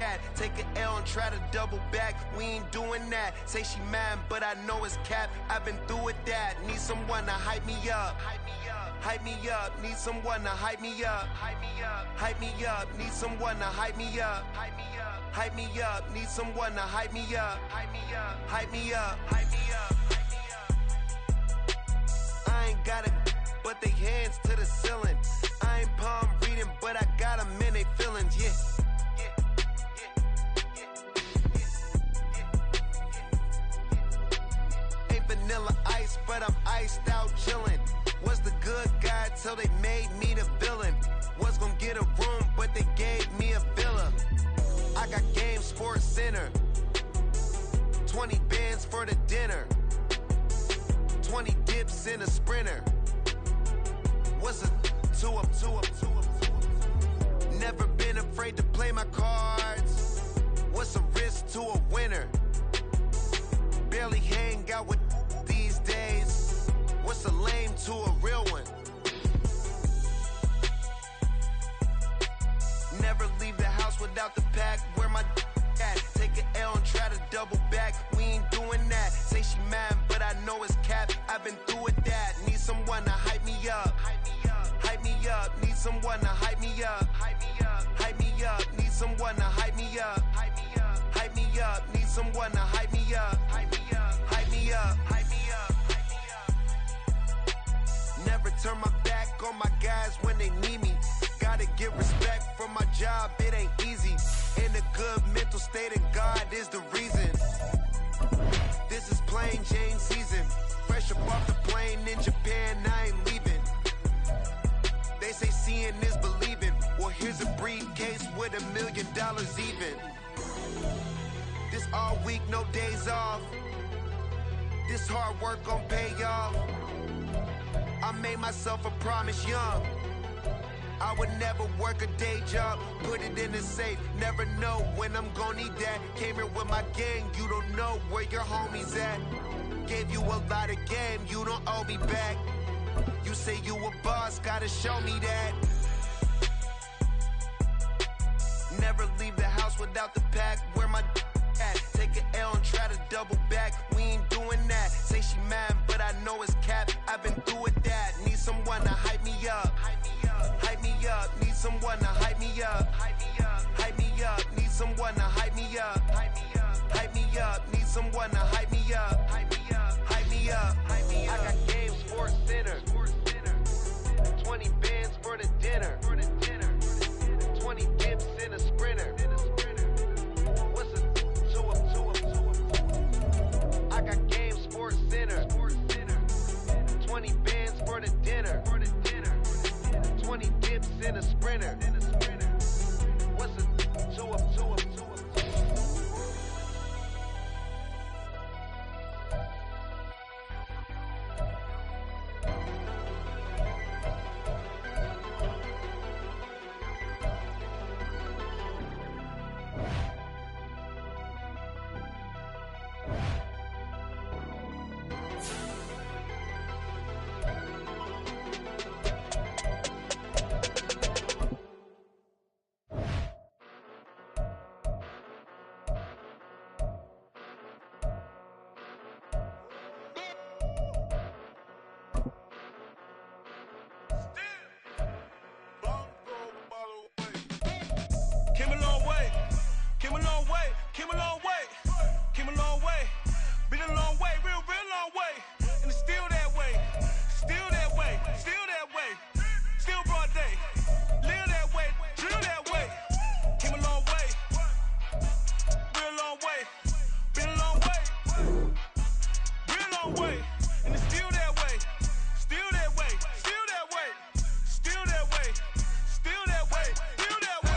at? Take an L and try to double back. We ain't doing that. Say she mad, but I know it's cap. I've been through with that. Need someone to hype me up. Hype me up. Hype me up. Need someone to hype me up. Hype me up. Hype me up. Need someone to hype me up. Hype me up. Hype me up. Need someone to hype me up. Hype me up. Hype me up. Hype me up. Hype me up. I ain't got it, but they hands to the ceiling. I ain't palm reading, but I got them in they feelings, yeah. Ain't vanilla ice, but I'm iced out chillin'. Was the good guy till they made me the villain. Was gonna get a room, but they gave me a villa. I got Game Sports Center, 20 bands for the dinner. 20 dips in a sprinter. What's a two up? Never been afraid to play my cards. What's a risk to a winner? Barely hang out with these days. What's a lame to a real one? Never leave the house without the pack. Where my at? Take an L and try to double back. We ain't doing that. Say she mad, but I know it's cap. I've been through with that. Need someone to hype me up. Hype me up. Need someone to hype me up. Hype me up. Need someone to hype me up. Hype me up. Need someone to hype me up. Hype me up. Never turn my back on my guys when they need me. Gotta get respect from my job, it ain't easy. In a good mental state, and God is the reason. This is plain Jane season. Fresh up off the plane in Japan, I ain't leaving. They say seeing is believing. Well, here's a briefcase with $1 million even. This all week, no days off. This hard work gon' pay off. I made myself a promise young. I would never work a day job, put it in the safe. Never know when I'm gonna need that. Came here with my gang, you don't know where your homies at. Gave you a lot of game, you don't owe me back. You say you a boss, gotta show me that. Never leave the house without the pack. Where my at? Take an L and try to double back. We ain't doing that. Say she mad, but I know it's cap. I've been through with that. Need someone to hype me up. Hype me up. Need someone to hype me up. Hype me up. Need someone to hype me up. Hype me up. Need someone to hype me up. Hype me up. I got Game Sports Center. 20 bands for the dinner. 20 dips in a sprinter. What's a two up? I got Game Sports Center. 20 bands for the dinner. 20 dips in a sprinter. What's a two up? Came a long way